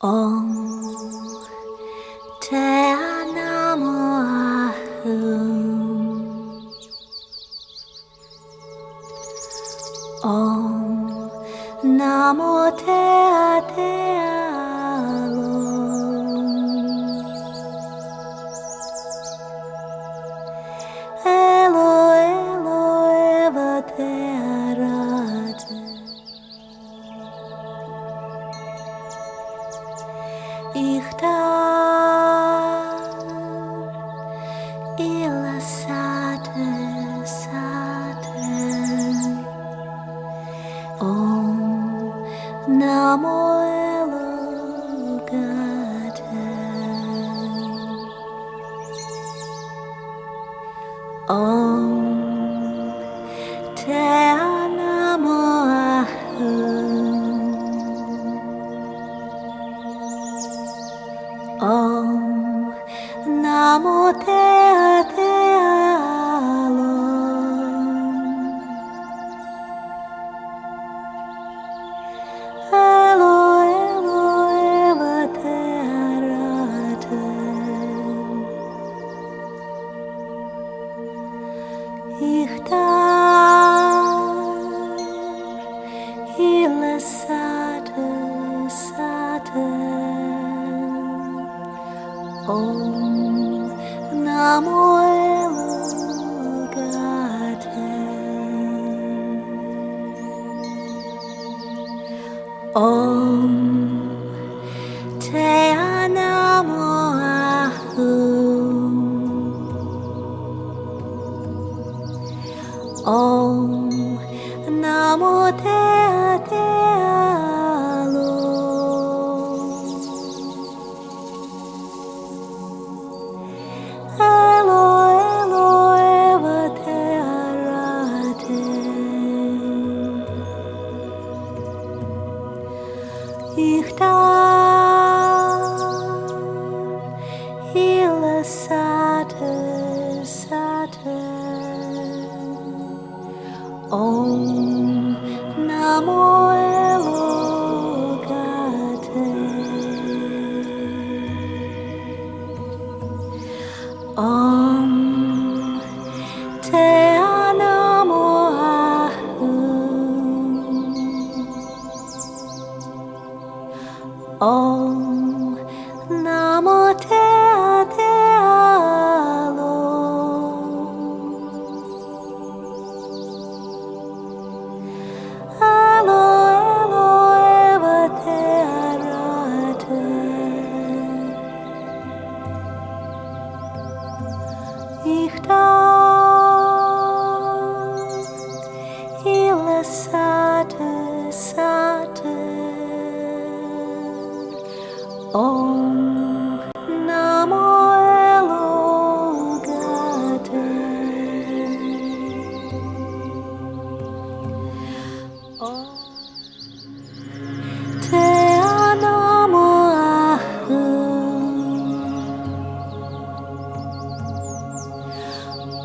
Om Te Namo Ahum. Om Namo Te Alom. Elo Elo Eva Te Arate. Ichtar ila sate sate. Om Namo Elokate. Om Te Namo Ahum. Om Namo Te Alom. Elo Elo Eva Te Arate. Ichtar ila sate sate. Om Namo Elokate. Om Te Namo Ahum. Om Namo Te Alom. Elo Elo Eva Te Arate. Ichtar ila sate sate. Om Namo Elokate. Om Te Namo Ahum. Om Namo Te Alom. Elo Elo Eva Te Arate. Ichtar ila sate sate. Om Namo Elokate. Om Te Namo Ahum.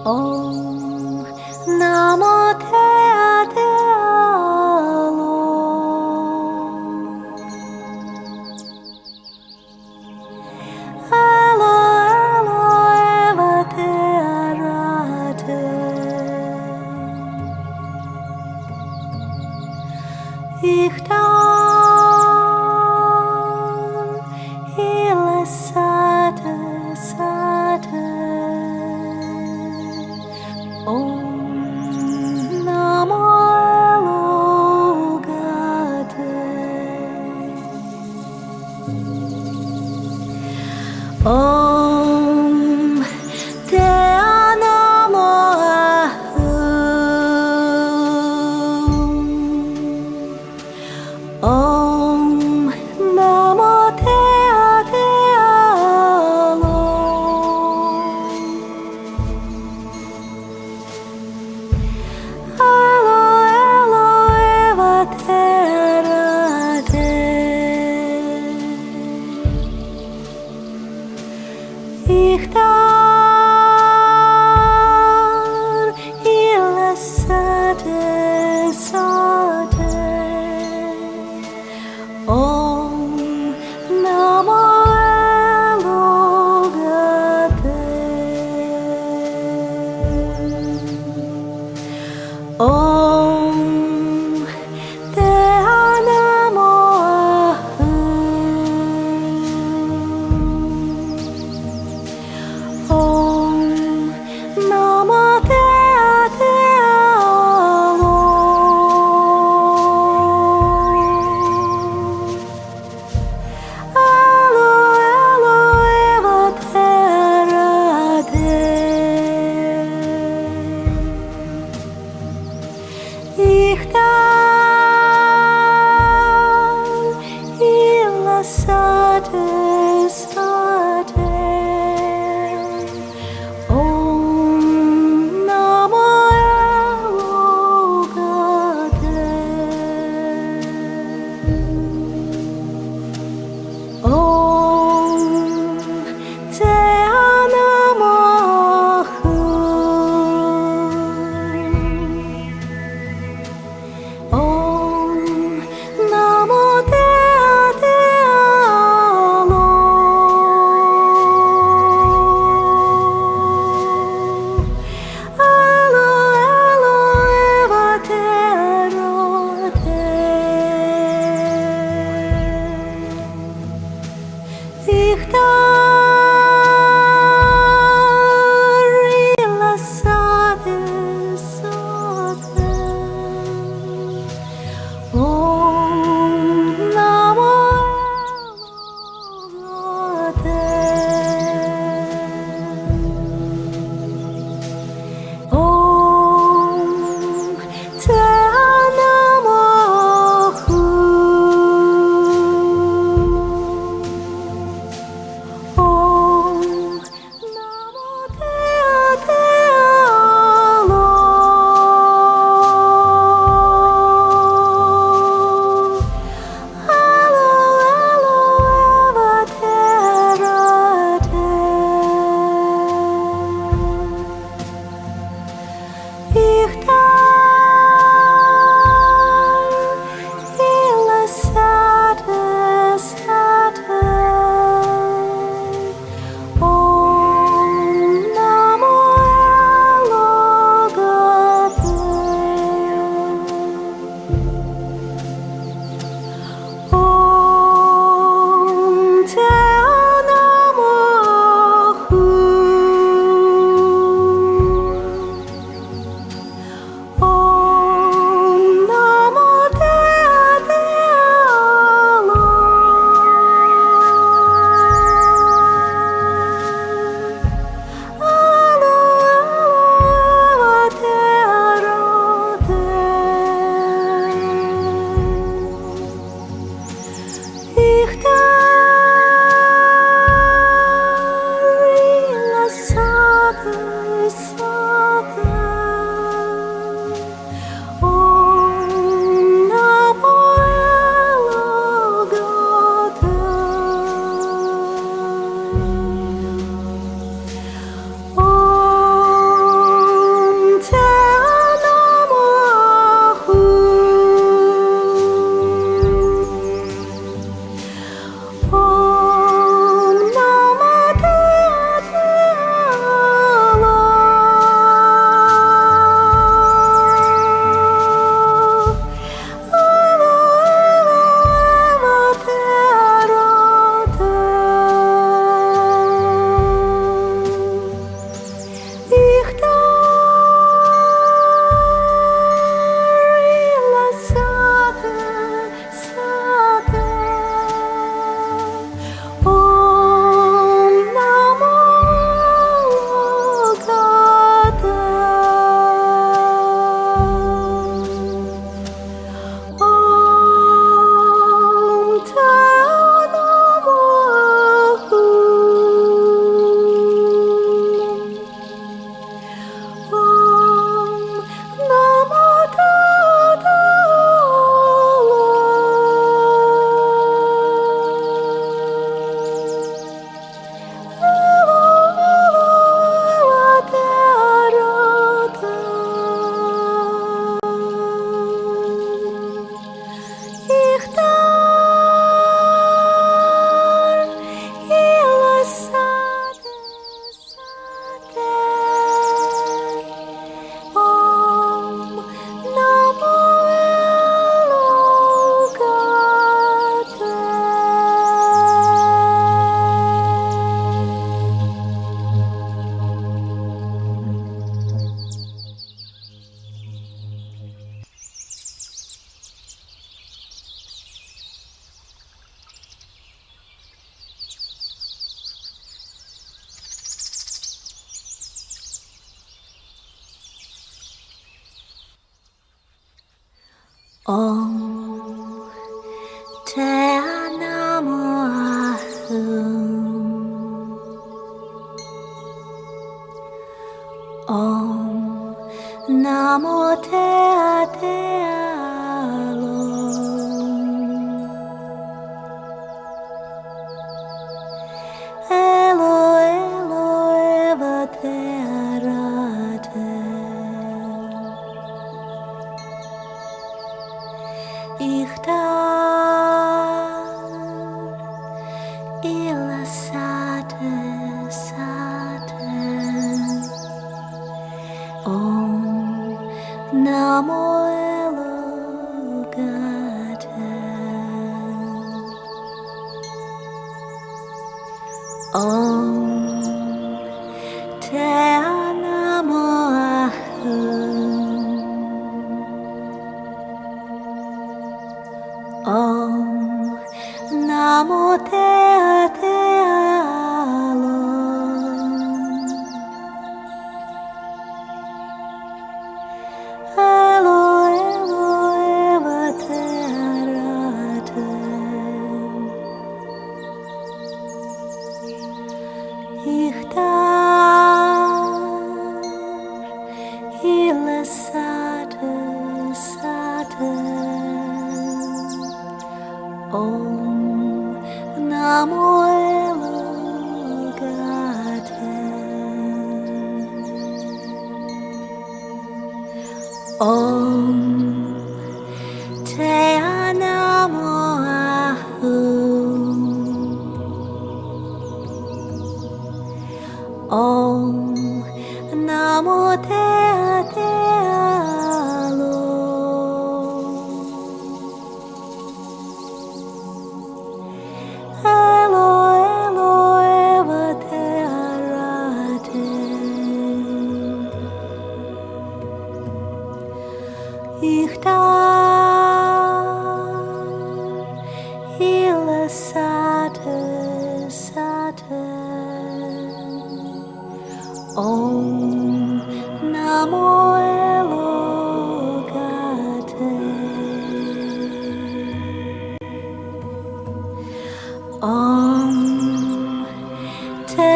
Om Namo Te Alom. Elo Elo Eva Te Arate. Ichtar ila sate sate. Om Namo Elokate. Om Te Namo Ahum. Om Namo Te Alom. Elo Elo Eva Te Arate. Om Te Namo Ahum. Om Namo Te Alom. Elo Elo Eva Te Arate. Ichtar Ila Sate Sate. Om Namo Elogate. Om Te Namo Ahum. Om Namo Te Alom. Elo Elo Eva Te Arate. Ichtar Ila Sate Sate. Om Namo Elogate. Om Te Namo Ahum. Om Namo Te Alom. Elo Elo Eva Te Arate. Ichtar Ila Sate Sate. Om Namo Elogate. Om Te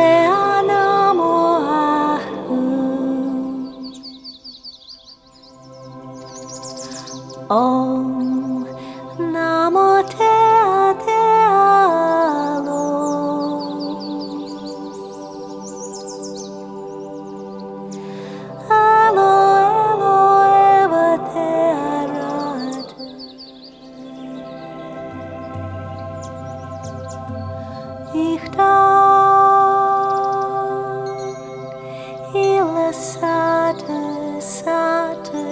Namo Ahum. Om Namo Te Alom. Elo Elo Eva Te Arate. Ichtar Ila Sate Sate.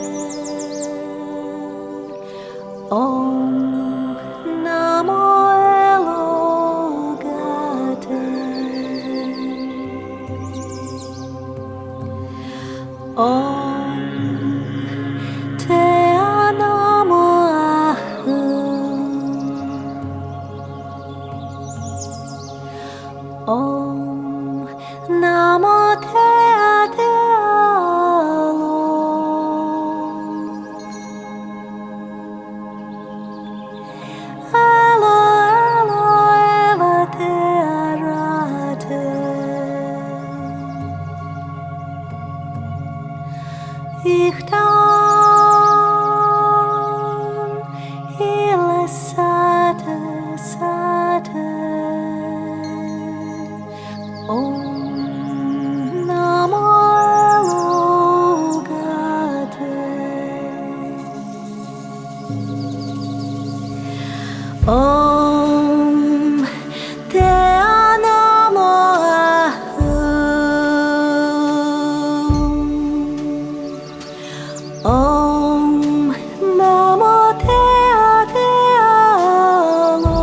Om Namo Elogate. Om Te Namo Ahum. Om Namo Te Alom. Elo Elo Eva Te Arate. Ichtar Ila Sate Sate. Om Namo Elogate. Om Te Namo Ahum. Om Namo Te Alom.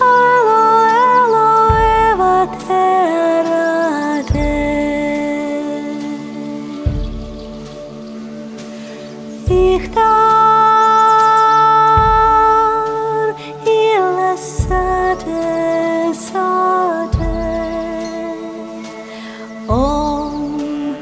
Elo Elo Eva Te Arate. Ichtar Ila Sate Sate. Om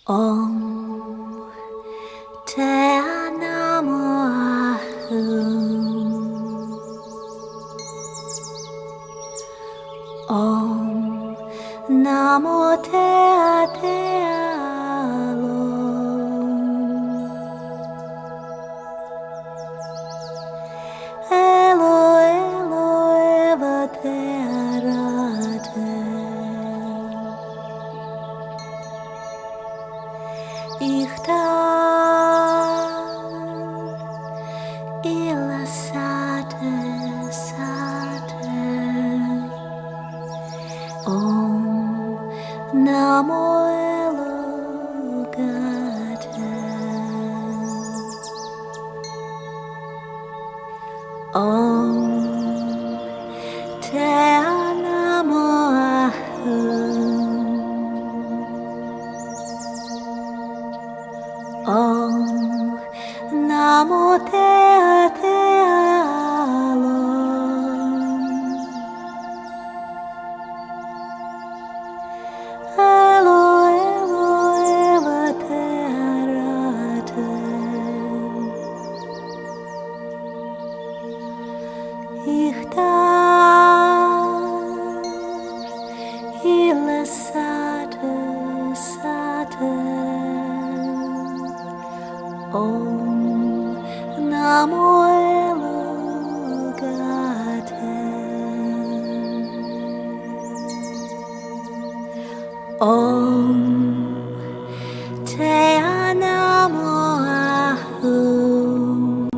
Om Te Namo Ahum. Om Namo Te Alom. Elo Elo Eva Te Arate. Ichtar Ila Sate Sate. Om Namo Elogate. Om Te Namo Ahum. Om Namo Te Alom. Elo Elo Eva Te Arate. Ichtar Ila Sate Sate. Om Namo Elogate. Om Te Namo Ahum.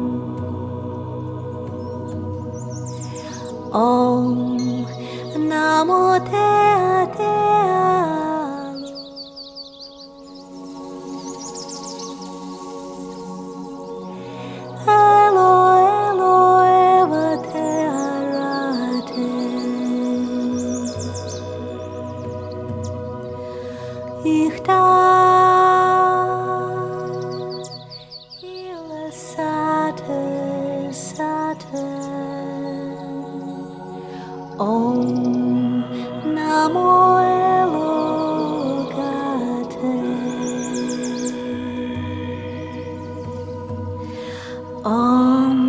Om Namo Te Alom. Elo Elo Eva Te Arate. Ichtar Ila Sate Sate. Om Namo Elogate. Om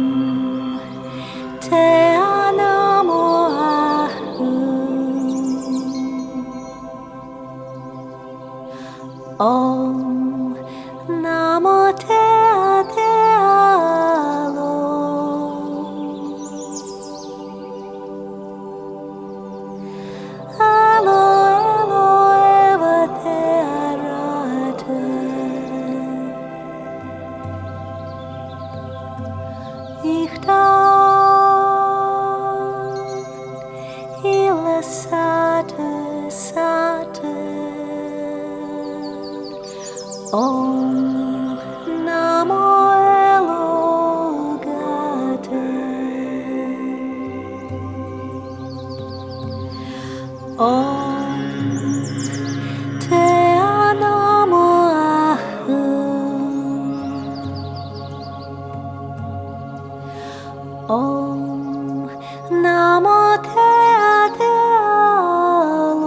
Te Namo Ahum. Om Namo Te Alom. Elo Elo Eva Te Arate. Ichtar Ila Sate Sate. Om Namo Elogate. Om Te Namo Ahum. Om Namo Te Alom.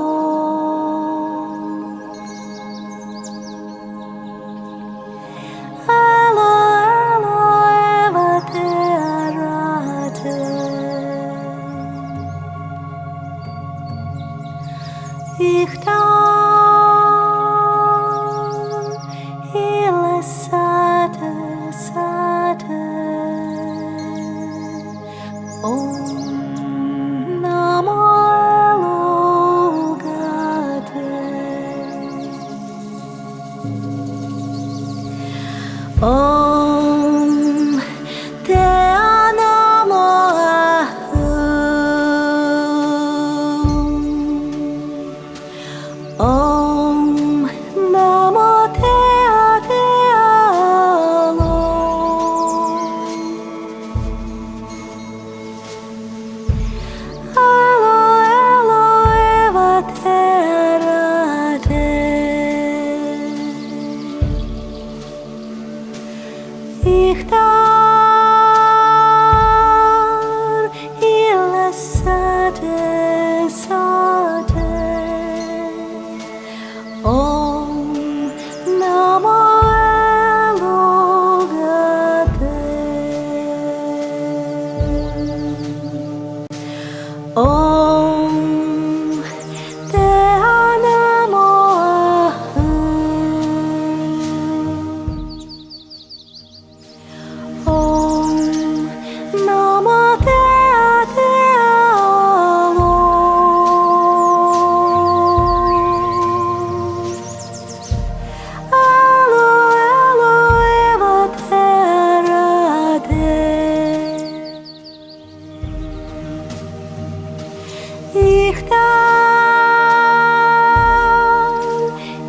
Elo Elo Eva Te Arate. Ichtar Ila Sate Sate. Om Namo Elogate. Om Te Namo Ahum. Om Namo Te Alom. Elo Elo Eva Te Arate. Ichtar Ila Sate Sate. Om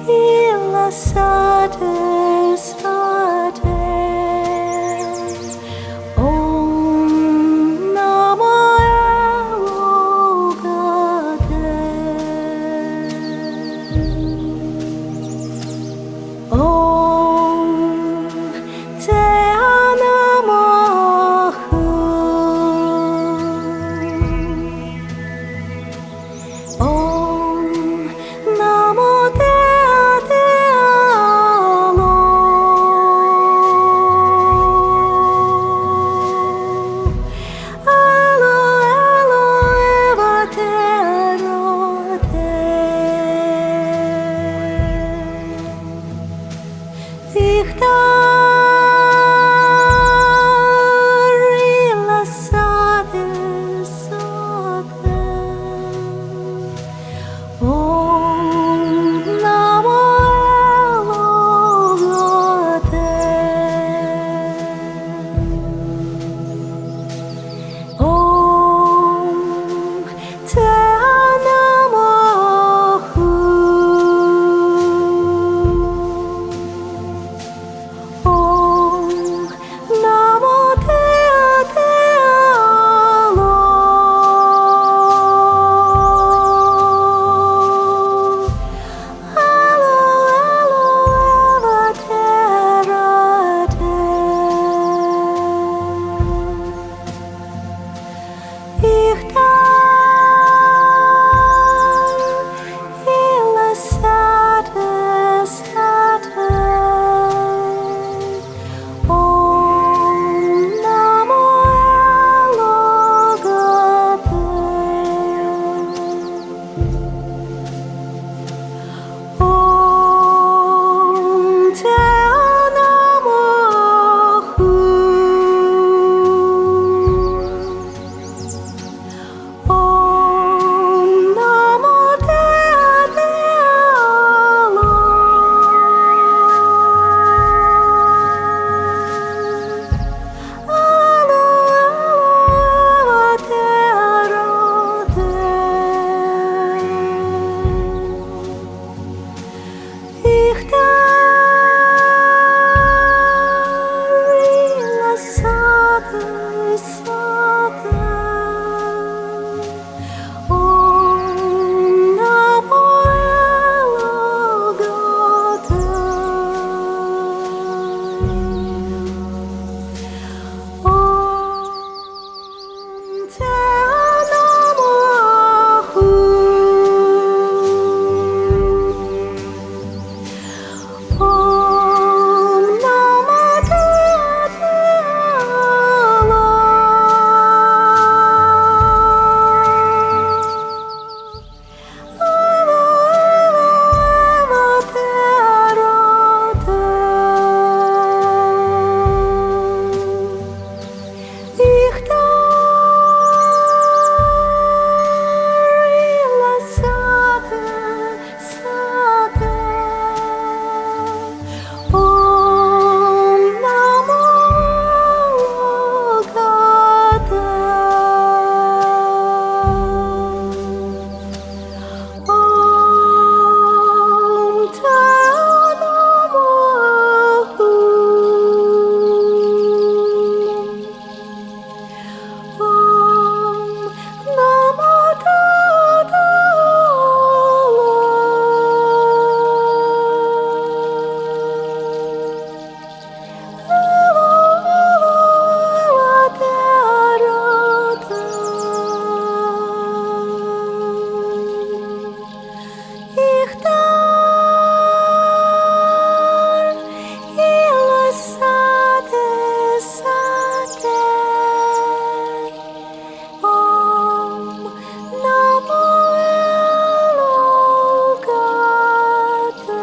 Illa sate, sate. Om Namo Elogate. Om Te Namahu. Om Namo Dea Dea Lo. Alo Alo Eva Tero Te. Ihtar illa sade, sade. Om Namo Elogate. Om Te Namahu. Om Namo Dea Dea Lo. Alo Alo Eva Tera Te. Ihtar illa sate, sate. Om Namo Elogate. Om Te Namahu. Om Namo Dea Dea Lo. Alo Alo Eva Tero Te. Ihtar illa sate, sate. Om Namo Elogate. Om Te Namahu. Om Namo Dea Dea Lo. Alo Alo Eva Tero Te. Ihtar illa sate, sate. Om Namo Elogate. Om Te Namahu. Om Namo Dea Dea Lo. Alo Alo Eva Tera Te. Ihtar illa sate, sate. Om Namo Elogate.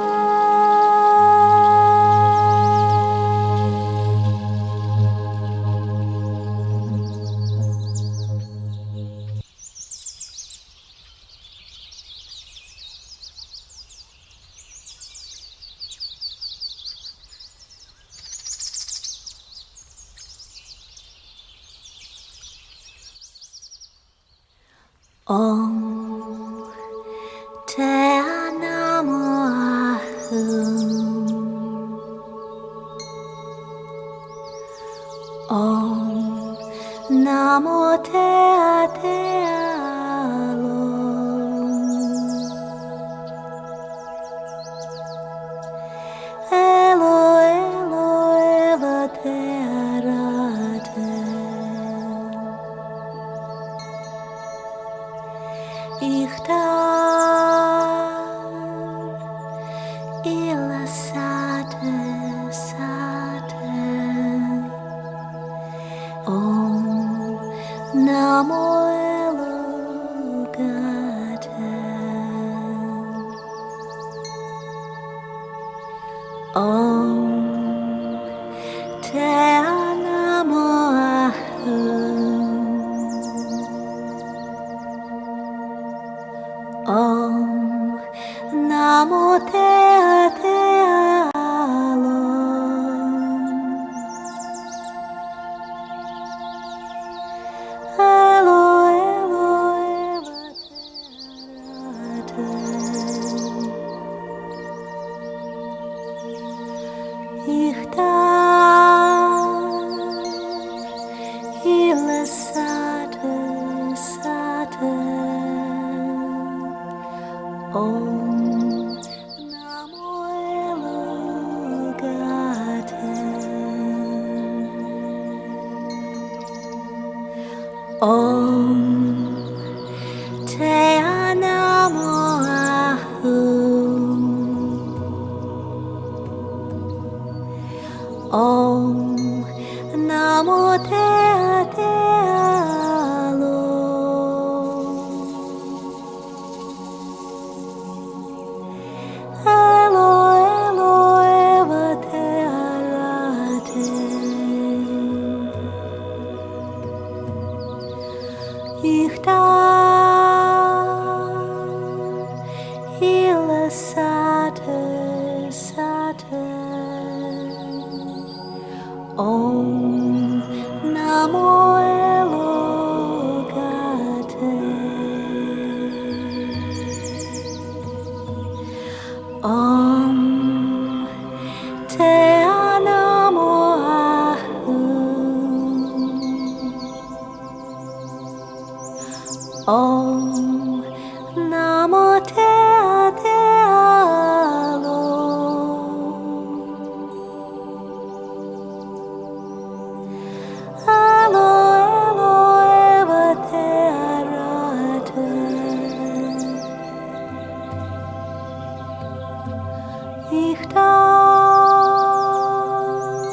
Om Ihtar ila sate sate Om Namo Elogaten Om Te Namo Ahum Om Namo Te Alom Elo Elo Evaten Ihtar ila sate sate Om Namo Elogaten Om Te Namo Ahum Om Namo Te Alom Elo Elo Evate Araten Ihtar ila sate sate Om Namo Elogaten Om Te Namo Ahum Om Namo Te Alom Elo Elo Evate Araten Ihtar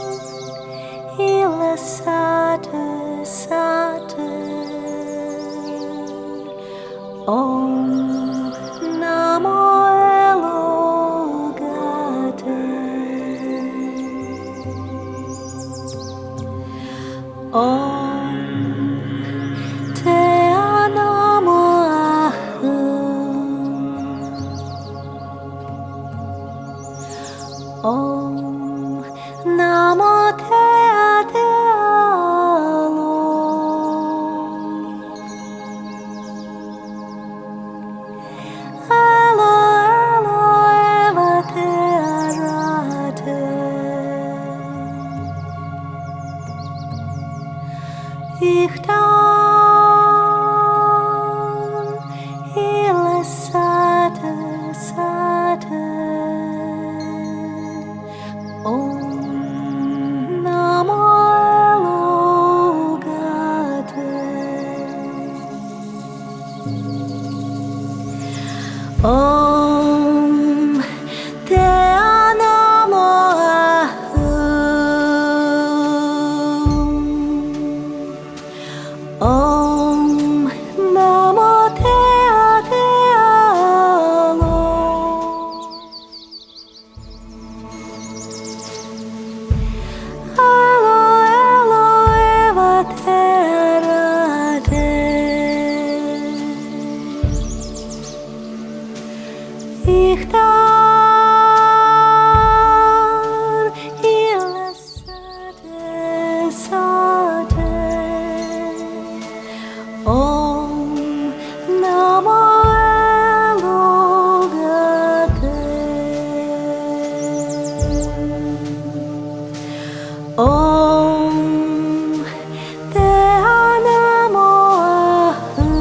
ila sate sate Om Namo Elogaten Om Te Namo Ahum Om Namo Te Alom Elo Elo Evate Araten Ihtar ila sate sate Om Namo Elogaten Om Te Namo Ahum Om Namo Te Alom Elo Elo Evate Araten Ihtar ila sate sate Om Namo Elogaten Om Te Namo Ahum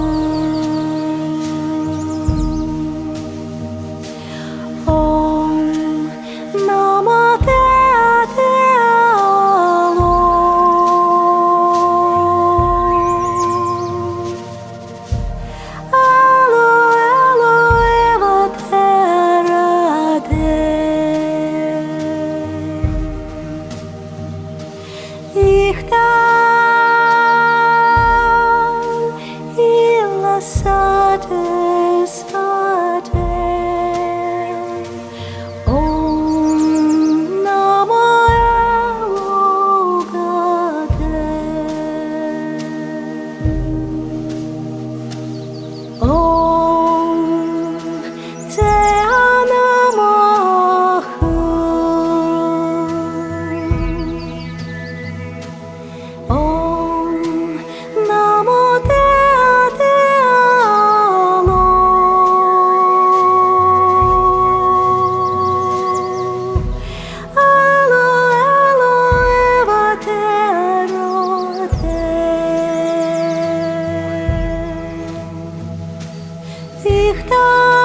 всіх так.